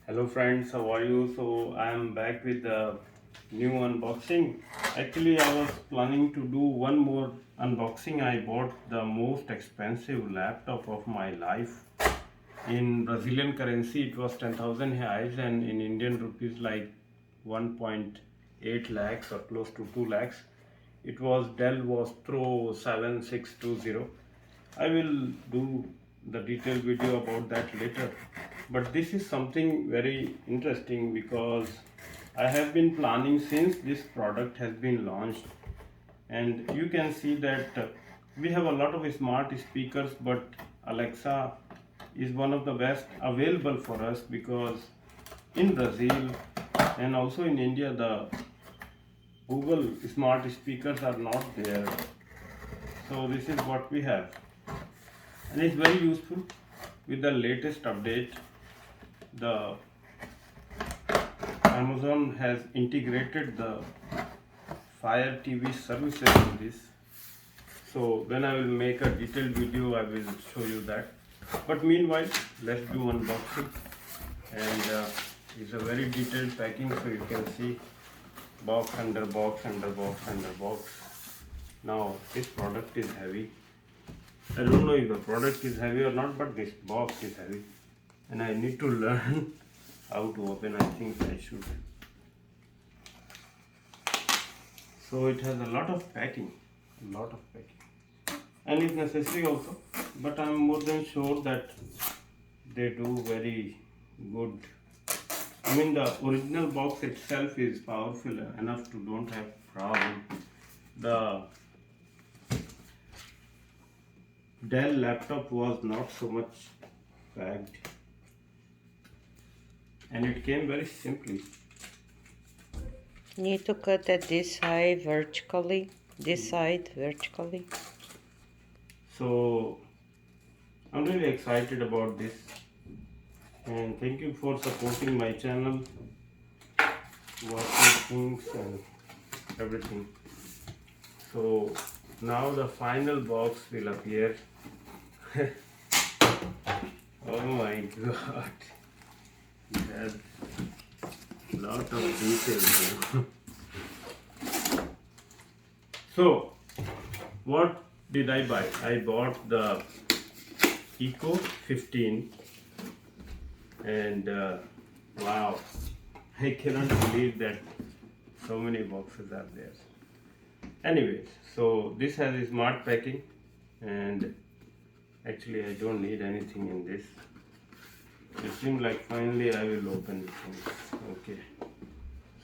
Hello friends, how are you? So I am back with the new unboxing. Actually, I was planning to do one more unboxing. I bought the most expensive laptop of my life. In Brazilian currency, it was 10,000 reais, and in Indian rupees, like 1.8 lakhs or close to 2 lakhs. It was Dell was Pro 7620. I will do the detailed video about that later. But this is something very interesting because I have been planning since this product has been launched, and you can see that we have a lot of smart speakers, but Alexa is one of the best available for us because in Brazil and also in India the Google smart speakers are not there. So this is what we have, and it's very useful. With the latest update, the Amazon has integrated the Fire TV services in this. So when I will make a detailed video, I will show you that. But meanwhile, let's do unboxing. And it's a very detailed packing, so you can see box under box under box under box. Now this product is heavy. I don't know if the product is heavy or not, but this box is heavy, and I need to learn how to open. I think I should. So it has a lot of packing, and it's necessary also. But I'm more than sure that they do very good. I mean, the original box itself is powerful enough to don't have problem. The Dell laptop was not so much packed, and it came very simply. Need to cut at this side vertically, this side vertically. So I'm really excited about this, and thank you for supporting my channel, watching things and everything. So now the final box will appear. Oh my god, it has lot of details. So what did I buy? I bought the Eco 15, and wow, I cannot believe that so many boxes are there. Anyways, so this has a smart packing, and actually I don't need anything in this. It seems like finally I will open this. Okay,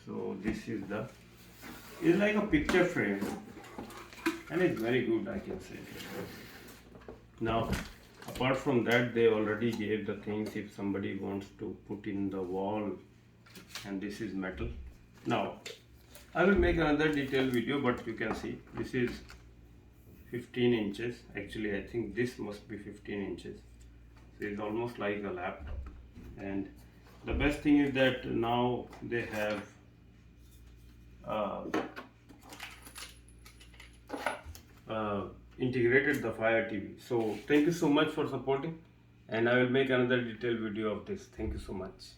so this is the, it's like a picture frame, and it's very good, I can say. Now apart from that, they already gave the things if somebody wants to put in the wall, and this is metal. Now I will make another detailed video, but you can see this is 15 inches. Actually I think this must be 15 inches. So it's almost like a laptop, and the best thing is that now they have integrated the Fire TV. So thank you so much for supporting, and I will make another detailed video of this. Thank you so much.